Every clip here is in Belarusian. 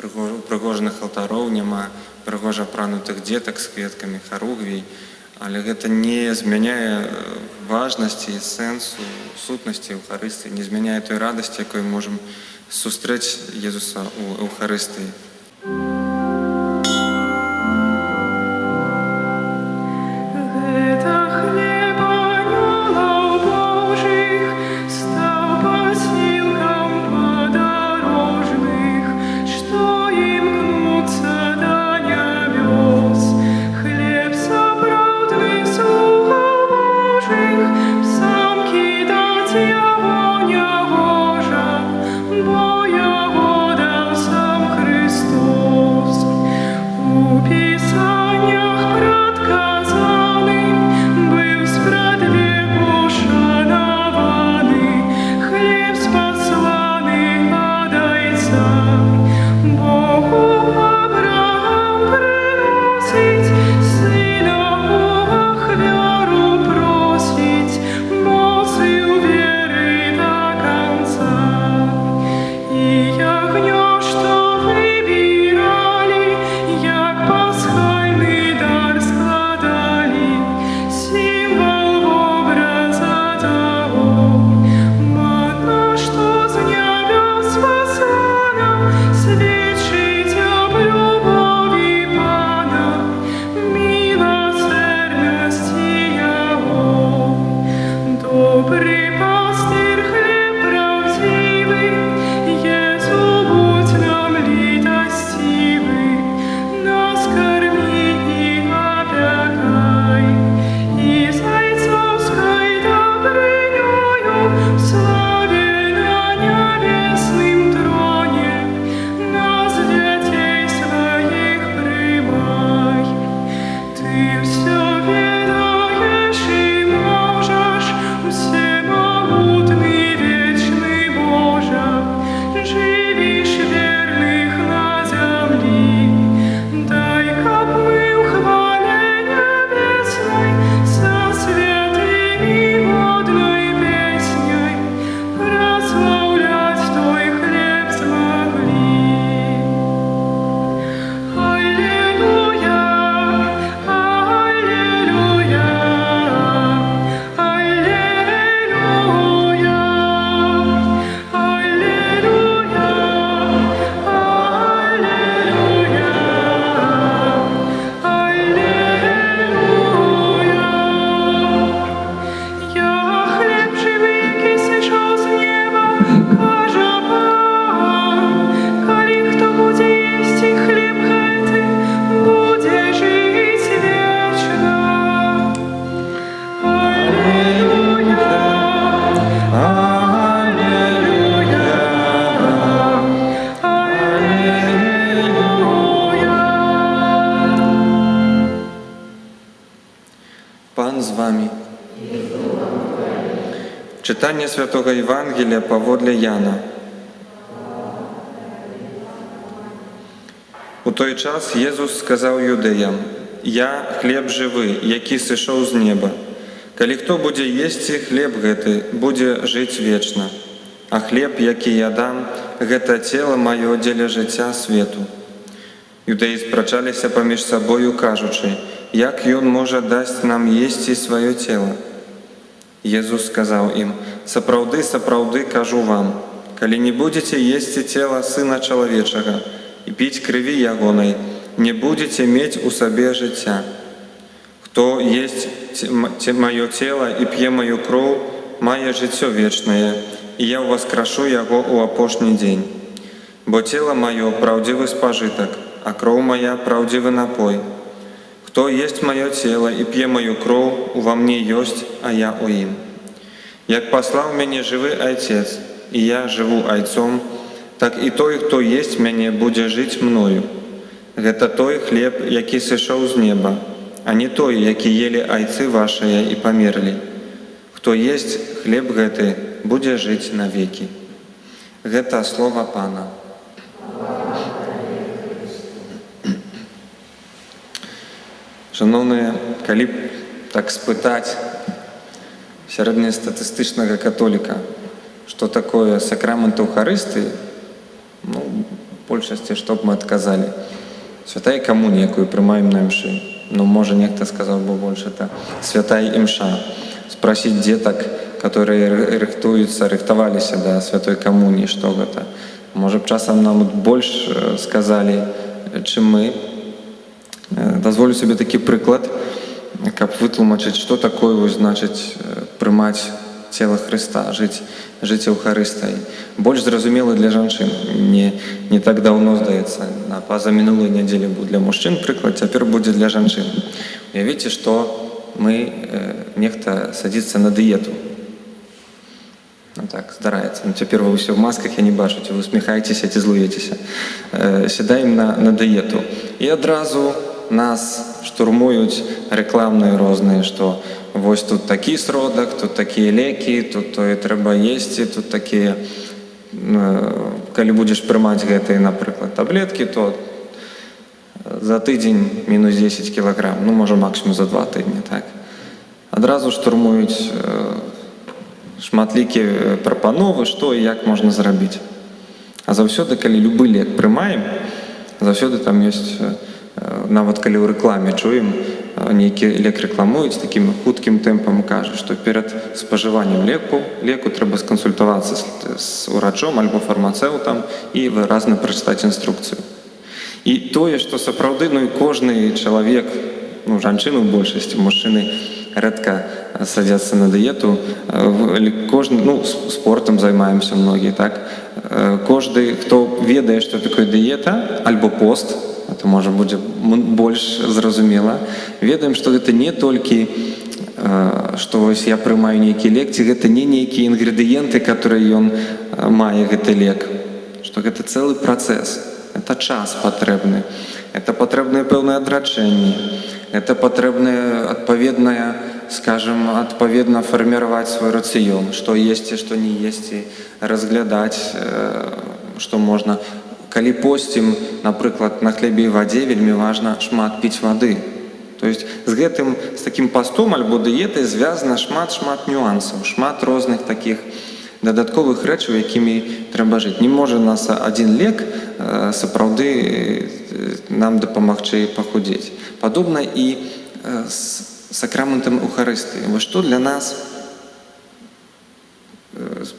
прыгожаных алтароў, няма прыгожа апранутых дзетак з кветкамі, харугвій, але гэта не змяняе важнасці і сэнсу сутнасці Еўхарыстыі, не змяняе той радасці, якой можам сустрэць Езуса ў Еўхарыстыі. Читання Святого Євангелія паводле Яна. У той час Єзус сказав юдеям: «Я хлеб жывы, які сышоў з неба. Калі хто будзе есці хлеб гэты, будзе жыць вечна. А хлеб, які я дам, гэта цела маё дзеля жыцця свету». Юдэі спрачаліся паміж сабою, кажучы: «Як ён можа дасць нам есці сваё цела?» Езус сказаў ім: «Сапраўды, сапраўды кажу вам, калі не будзеце есці цела Сына Чалавечага і піць крыві ягонай, не будзеце мець у сабе жыцця. Хто есць маё цела і п'е маю кроў, мае жыццё вечнае, і я ўваскрашу яго ў апошні дзень. Бо цела маё праўдзівы спажытак, а кроў мая праўдзівы напой. Хто есць маё цела і п'е маю кроў, ува мне ёсць, а я ў ім. Як паслаў мяне жывы Айцец, і я жыву Айцом, так і той, хто есць мяне, будзе жыць мною. Гэта той хлеб, які сышоў з неба, а не той, які елі айцы вашыя і памерлі. Хто есць хлеб гэты, будзе жыць навекі». Гэта слова Пана. Шановныя, калі б так спытаць сярэднестатыстычнага католіка, што такое сакрамент Эўхарыстыі, большасці, што б мы адказалі? Святая камунія, якую прымаем на імшы. Ну, можа, нехта сказаў бы больш, это святая імша. Спросіць дзетак, которые рыхтаваліся да святой камуніі, што гэта. Можа б часам нам больш сказалі, чым мы. Дазволю сабе такі прыклад, каб вытлумачыць, што такое, значыць, прымаць цела Хрыста, жыць Еўхарыстыяй. Больш зразумелы для жанчын. Не так даўно, здаецца, на пазамінулай нядзелі быў для мужчын прыклад, цяпер будзе для жанчын. Уявіце, што нехта садзіцца на дыету. Ну так, здараецца. Ну, цяпер вы ўсе ў масках, я не бачу, ці вы усміхаецеся, ці злуецеся. Сядаем на дыету. І адразу нас штурмуюць рэкламныя розныя, што вось тут такі сродак, тут такія лекі, тут тое трэба есці, тут такія... Калі будзеш прымаць гэтыя, напрыклад, таблеткі, то за тыдзень мінус 10 кілаграм, ну, можа, максимум за 2 тыдні, так. Адразу штурмуюць шматлікія прапановы, што і як можна зрабіць. А заўсёды, калі любы лек прымаем, заўсёды там ёсць, нават калі ў рэкламе чуем, нейкі лек рэкламуюць такім хуткім тэмпам, кажуць, што перад спажываннем леку трэба скансультавацца з урачом альбо фармацэўтам і выразна прачытаць інструкцыю. І тое, што сапраўды, ну і кожны чалавек, ну, жанчыны ў большасці, мужчыны рэдка садзяцца на дыету, кожны, ну, спортам займаемся многія, так? Кожны, хто ведае, што такое дыета, альбо пост, это можа будзе больш зразумела, ведаем, што гэта не толькі, што вось я прымаю нейкі лек, ці гэта не нейкія інгрэдыенты, которые ён мае, гэты лек, што гэта цэлы працэс, это час патрэбны, это патрэбныя пэўныя адрачэнні, это патрэбнае адпаведнае, скажем, адпаведна фарміраваць свой рацыён, што есці, што не есці, разглядаць, што можна. Калі посцім, напрыклад, на хлебе і вадзе, вельмі важна шмат піць вады. То есть з такім пастом альбо дыетай звязана шмат нюансаў, шмат розных такіх дадатковых рэчаў, якімі трэба жыць. Не можа нас адзін лек сапраўды нам дапамагчы пахудзець. Падобна і з сакраментам Еўхарыстыі. Вось што для нас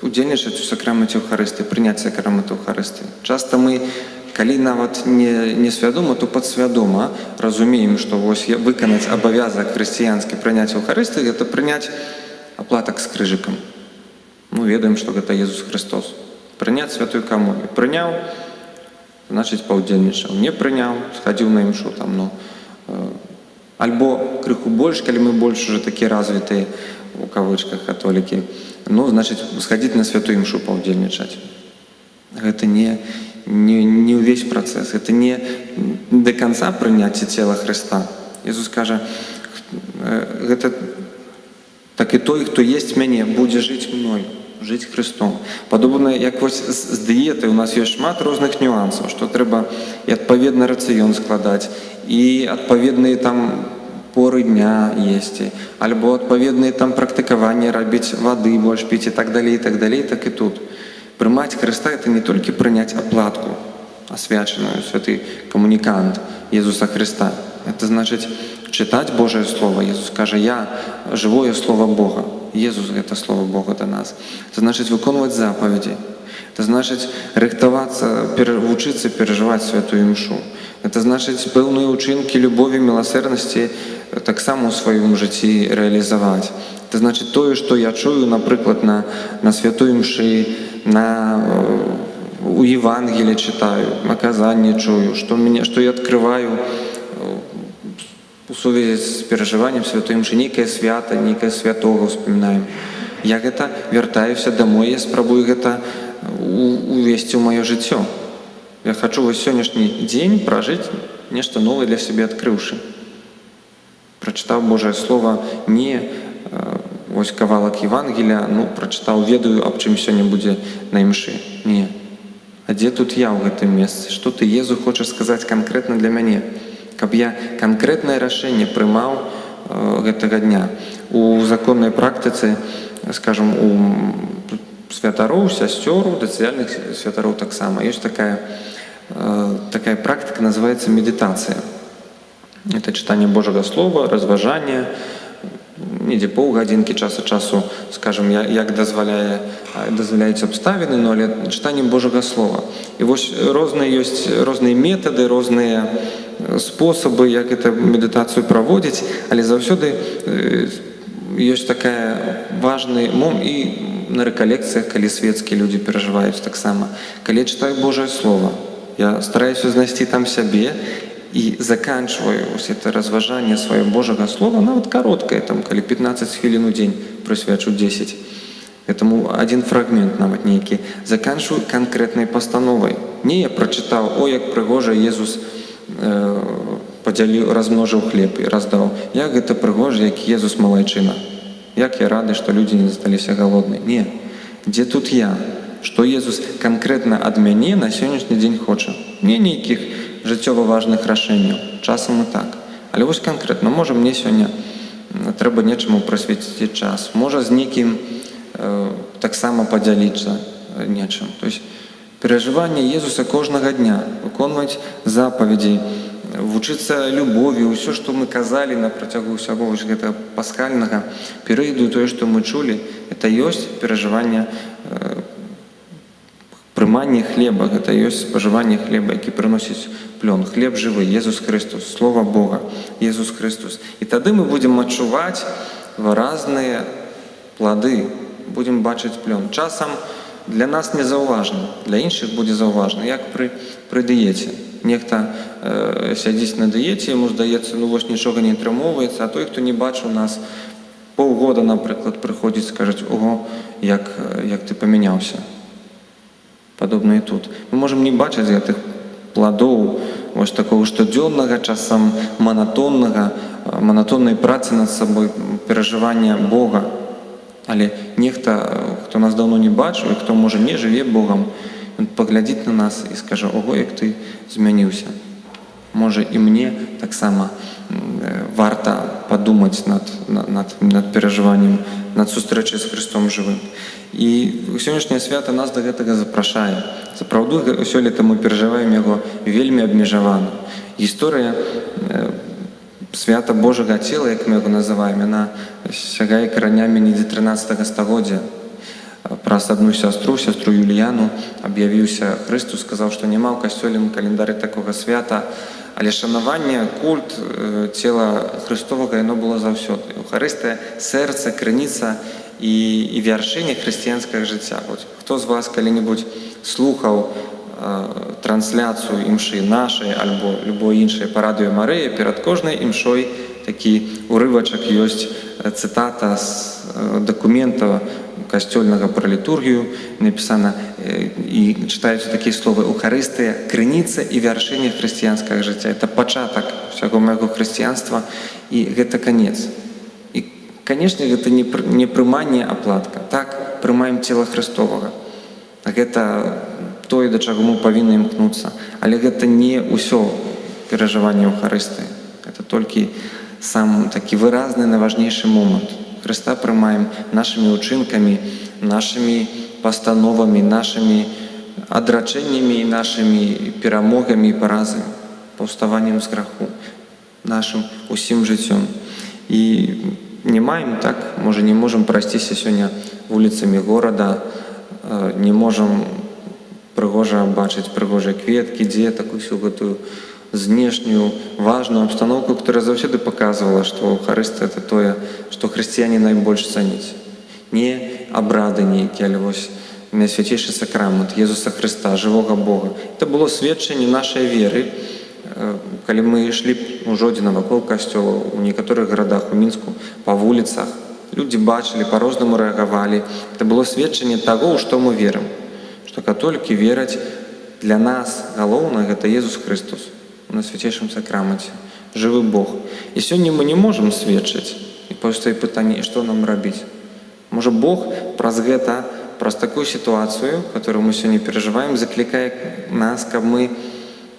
удзельнічаць у сакраменце Еўхарыстыі, прыняць сакрамент Еўхарыстыі. Часта мы, калі нават не свядома, то падсвядома разумеем, што вось выканаць абавязак хрысціянскі прыняць Еўхарыстыю, гэта прыняць аплатак з крыжыкам. Ну, ведаем, што гэта Езус Христос. Прыняць святую камунію. Прыняў, значыць, паўдзельнічаў. Не прыняў, схадзіў на імшу там, ну, альбо крыху больш, калі мы больш уже такія развітыя, у кавычках, католікі, ну, значыць, схадзіць на святую імшу паўдзельнічаць. Гэта не ўвесь працэс, гэта не да канца прыняцце цела Хрыста. Езус кажа, гэта так і той, хто есць мяне, будзе жыць мной, жыць Христом. Падобна, як вось з дыетай у нас ёсць шмат розных нюансаў, што трэба і адпаведна рацыён складаць, і адпаведныя там поры дня есці, альбо адпаведныя там практыкаванні рабіць, вады больш піць і так далей, так і тут. Прымаць Хрыста — это не толькі прыняць аплатку, асвячаную, святы камунікант Езуса Христа. Это значыць чытаць Божае Слово. Езус кажа, я жывое Слово Бога. Езус — гэта Слово Бога да нас. Это значыць выконваць запаведзі. Это значыць рыхтавацца, вучыцца перажываць святую імшу. Это значыць пэўныя ўчынкі любові, міласэрнасці таксама ў сваім жыцці рэалізаваць. Это значыць тое, што я чую, напрыклад, на святой імшы, у Евангелі чытаю, наказанне чую, што я адкрываю у сувязі з перажываннем святой імшы, нейкае свята, нейкае святога ўспамінаем. Я гэта вяртаюся дамой, я спрабую гэта увесці ў маё жыццё. Я хочу вось сённяшні дзень пражыць нешта новае для сябе адкрыўшы. Прачытаў Божае Слово не вось кавалак Евангелія, ну, прачытаў, ведаю, аб чым сёння будзе на імшы. Не. А дзе тут я ў гэтым месцы? Што ты, Езу, хочаш сказаць канкрэтна для мяне? Каб я канкрэтнае рашэнне прымаў гэтага дня. У законнай практыцы, скажам, у святароў, сясцёр, дацыяльных святароў таксама. Ёсць такая такая практика называется медитация. Это читание Божьего Слова, разважание, недзе паўгадзінкі час ад часу, скажем, як дазваляюць абставіны, но але чытанне Божьего Слова. І вось ёсць розныя метады, розныя спосабы, як эту медытацыю праводзіць, але заўсёды ёсць такая важны момент і на рэкалекцыях, калі свецкія людзі перажываюць таксама. Калі я чытаю Божье Слово, я стараюся знайсці там сябе, и заканчиваю это разважание своего Божьего Слова, нават короткое, там, калі 15 хвілін у дзень прысвячу 10. Этому один фрагмент нават нейкі. Заканчиваю конкретной постановой. Не я прочитал, о, як прыгожа Езус размножил хлеб и раздал. Як гэта прыгожа, як Езус малайчына. Як я рады, что люди не засталіся голодныя. Не. Где тут я? Что Езус конкретно ад мяне на сённяшні дзень хоча. Не нейкіх жыццёва важных рашэнняў. Часам і так. Але вось конкретно, можа, мне сёння трэба нечаму прысвяціць час. Можа, з некім таксама падзяліцца нечым. То есть перажыванне Езуса кожнага дня, выконваць запаведзі, вучыцца любові, ўсё, што мы казалі на працягу ўсяго гэтага пасхальнага перыяду, тое, што мы чулі, это ёсць перажыванне прыманне хлеба, гэта ёсць спажыванне хлеба, які прыносіць плён. Хлеб жывы, Езус Христос, Слова Бога, Езус Христос. І тады мы будзем адчуваць выразныя плады, будзем бачыць плён. Часам для нас незаўважна, для іншых будзе заўважна, як пры дыеце. Нехта сядзіць на дыеце, яму здаецца, ну вось нічога не атрымоўваецца, а той, хто не бачыў нас паўгода, напрыклад, прыходзіць, скажаць, ого, як ты памяняўся. Падобна і тут. Мы можам не бачыць гэтых пладоў, вось такого штодзённага, часам манатоннай працы над сабой, перажывання Бога. Але нехта, хто нас даўно не бачыў, і хто, можа, не жыве Богам, ён паглядзіць на нас і скажа, ого, як ты змяніўся. Можа, і мне таксама варта падумаць над перажываннем, над сустрэчай з Христом жывым. І сённяшняе свята нас да гэтага запрашае. Сапраўды, сёлета мы перажываем яго вельмі абмежавана. Гісторыя свята Божага цела, як мы яго называем, яна сягае каранямі недзе 13 стагоддзя. Праз адну сястру Юліяну, аб'явіўся Христос, сказаў, што няма ў касцёльным календары такога свята, але шанаванне, культ цела Христовага, яно было заўсёды. Еўхарыстыя сэрца, крыніца і вяршыня хрысціянскага жыцця. Хто з вас калі-небудзь слухаў трансляцыю імшы нашай альбо любой іншай па радыё Марыя, перад кожнай імшой такі урывачак ёсць, цытата з дакумента касцёльнага пра літургію, напісана і чытаюцца такія словы: «Еўхарыстыя, крыніца і вяршыня хрысціянскага жыцця». Это пачатак усяго майго хрысціянства, і гэта канец. І, канешне, гэта не прыманне, а платка. Так, прымаем цела Христовага. Гэта тое, да чаго мы павінны імкнуцца. Але гэта не ўсё перажыванне Еўхарыстыі. Гэта толькі сам такі выразны, найважнейшы момант. Христа прымаем нашымі ўчынкамі, нашымі пастановамі, нашымі адрачэннямі, нашымі перамогамі і паразамі, паўставаннем з граху, нашым усім жыццём. І не маем так, можа, не можам прайсціся сёння вуліцамі горада, не можам прыгожа бачыць прыгожыя кветкі, дзетак, усю гэтую знешнюю важную абстаноўку, которая заўсёды показывала, што Еўхарыстыя — это тое, што хрысціяне найбольш цаніць. Не абрады нейкія, але вось найсвяцейшы сакрамент Езуса Христа, жывога Бога. Это было сведчанне нашай веры. Калі мы ішлі у Жодзіна вакол касцёла, у некаторых гарадах, у Мінску, па вуліцах, людзі бачылі, па-рознаму рэагавалі. Это было сведчанне таго, у што мы верым. Што католікі вераць, для нас галоўна — гэта Езус Христос на свяцейшым сакраменце, жывы Бог. І сёння мы не можам сведчыць. І паўстае пытанне, што нам рабіць? Можа, Бог праз гэта, праз такую сітуацыю, которую мы сёння перажываем, заклікае нас, каб мы,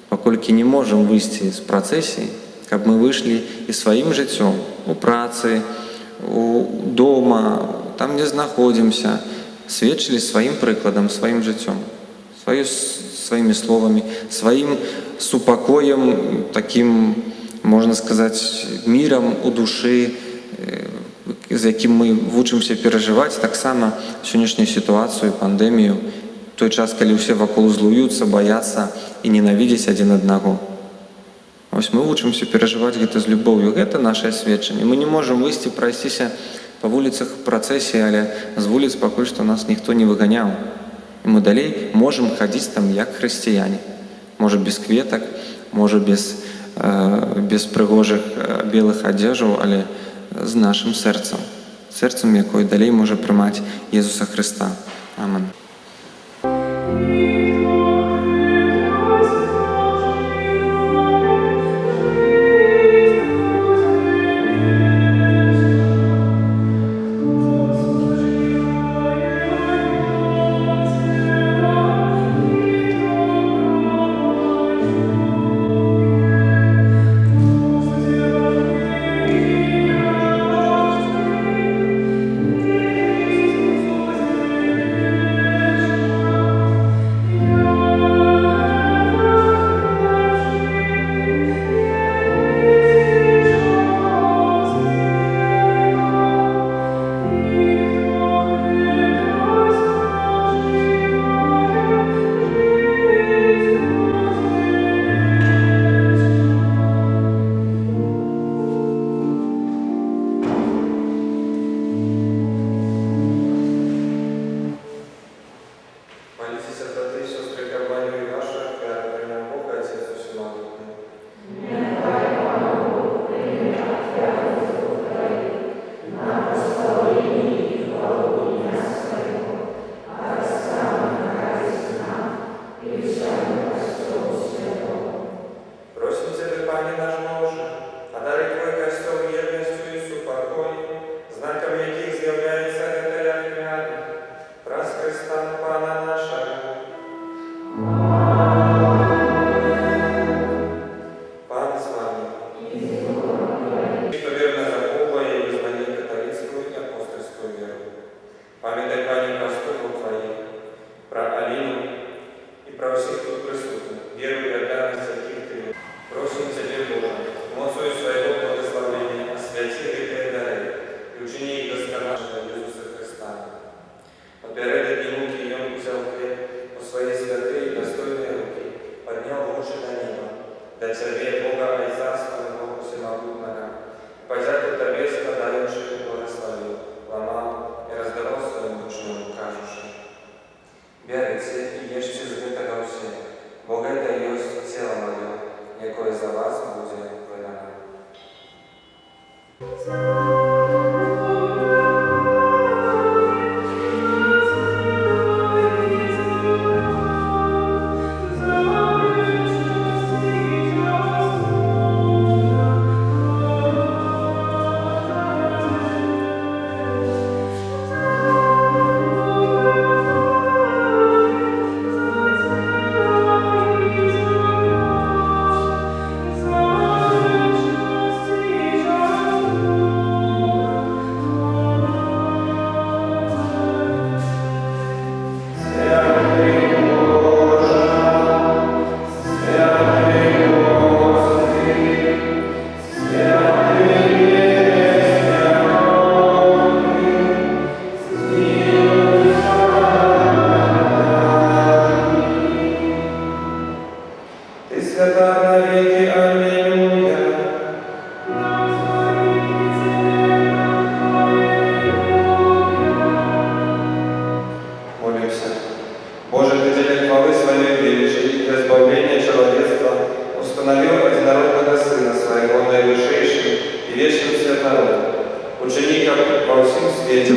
паколькі не можам выйсці з працэсіі, каб мы выйшлі і сваім жыццём, у працы, дома, там, дзе знаходзімся, сведчылі сваім прыкладам, сваім жыццём. Сваё своими словами, своим супокоем, таким, можно сказать, миром у души, з яким мы вучимся перажываць таксама сённяшнюю сітуацыю, пандэмію, той час, калі ўсе вакол злуюцца, баяцца і ненавідзяць адзін аднаго. Вось мы вучымся перажываць гэта з любоўю. Гэта нашае сведчанне. Мы не можам выйсці, прайсціся па вуліцах працэсіі, але з вуліц пакуль што нас ніхто не выганяў. І мы далей можам хадзіць там як хрысціяне. Можа без кветак, можа без прыгожых белых адзежаў, але з нашым сэрцам. Сэрцам, якое далей можа прымаць Езуса Хрыста. Амэн.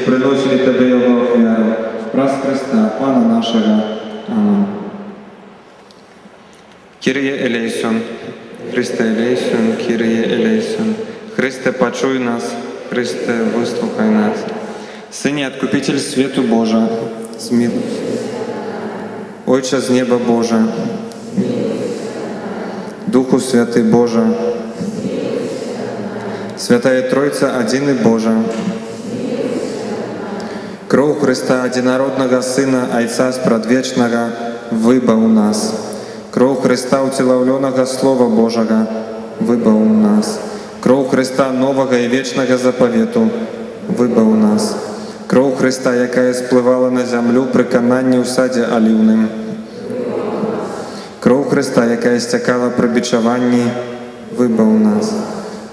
Приносили Тебе Його офіару, праз Христа, Пана нашого. Амінь. Kyrie eleison, Христе eleison, Kyrie eleison. Христе, почуй нас, Христе, выслухай нас. Сыне, Откупитель свету Божа, смилуйся. Отче з неба Божа, Духу Святый Божа, Святая Тройца, один и Божа, Кроў Христа, Одинародного Сына, Айца Спрадвечнага, выба у нас. Кроў Хрыста ўцелаўлёнага Слова Божага, выбаў нас. Кроў Хрыста новага і вечнага запавету, выбаў нас. Кроў Хрыста, якая сплывала на зямлю пры кананні ў садзе аліўным. Кроў Хрыста, якая сцякала пры бичаванні, выбаў нас.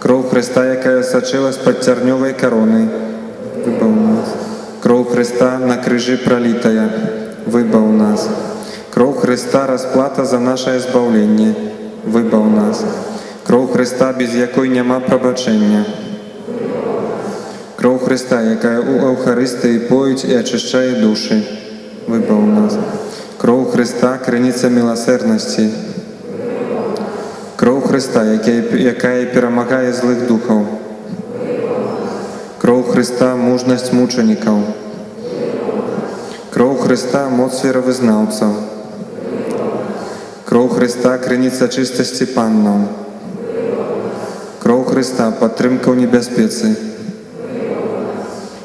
Кроў Хрыста, якая сачыла з-пад цярнёвай кароны, выбаў нас. Кроў Хрыста на крыжы пралітая, выбаў нас. Кроў Хрыста расплата за нашае збаўленне, выбаў нас. Кроў Хрыста, без якой няма прабачэння. Кроў Хрыста, якая ў Эўхарыстыі поюць і ачышчае душы, выбаў нас. Кроў Хрыста, крыніца міласэрнасці. Кроў Хрыста, якая перамагае злых духаў. Кроў Хрыста, мужнасць мучанікаў. Кроў Хрыста, моц веравызнаўцаў. Кроў Хрыста, крыніца чыстасці паннаў. Кроў Хрыста, падтрымка ў небяспецы.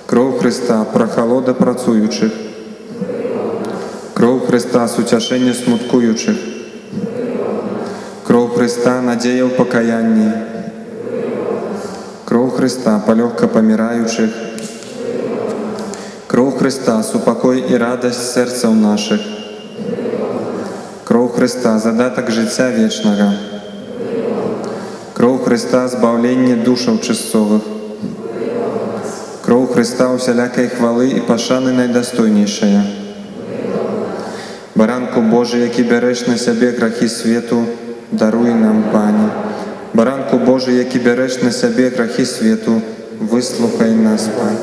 Кроў Хрыста, прахалода працуючых. Кроў Хрыста, суцяшэнне смуткуючых. Кроў Хрыста, надзея ў пакаянні. Кроў Хрыста, палёгка паміраючых. Кроў Хрыста, супакой і радасць сэрцаў нашых. Кроў Хрыста, задатак жыцця вечнага. Кроў Хрыста, збаўленне душаў чысцовых. Кроў Хрыста, усялякай хвалы і пашаны найдастойнейшая. Баранку Божы, які бярэш на сябе грахі свету, даруй нам, Пане. Баранку Божы, які бярэш на сябе грахі свету, выслухай нас, Пане.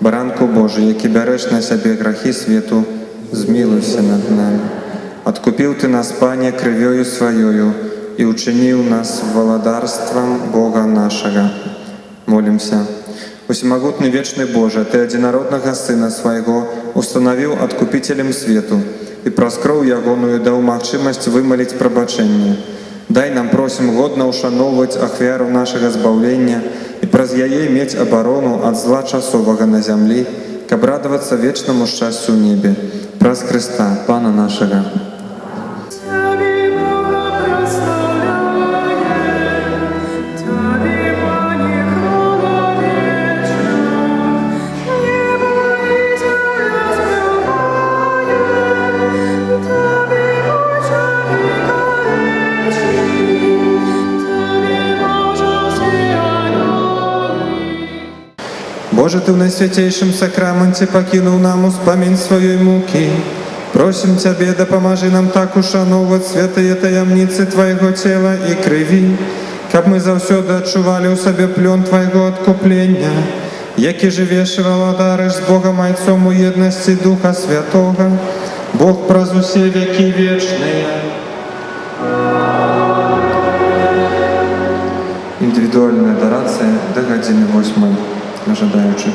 Баранку Божы, які бярэш на сябе грахі свету, змілуйся над намі. Адкупіў Ты нас, Пане, крывёю сваёю і учыніў нас валадарствам Бога нашага. Молімся. Усемагутны вечны Божа, Ты адзінароднага Сына свайго устанавіў адкупіцелем свету і праз кроў ягоную даў магчымасць вымаліць прабачэнне. Дай нам, просім, годна ушаноўваць ахвяру нашага збаўлення і праз яе мець абарону ад зла часовага на зямлі, каб радавацца вечнаму шчасцю ў небе. Праз Хрыста, Пана нашага. Боже, Ты в найсвятейшем сакраменте покинув нам успомин своей муки. Просим Тебе, допоможи нам так ушановывать святые таямницы Твоего тела и крови, каб мы завсёды адчували у себе плен Твоего откупления, які живеш и владариш с Богом Отцом у едности Духа Святого, Бог праз усе веки вечные. Индивидуальная адарация до годины 8 ожидающих.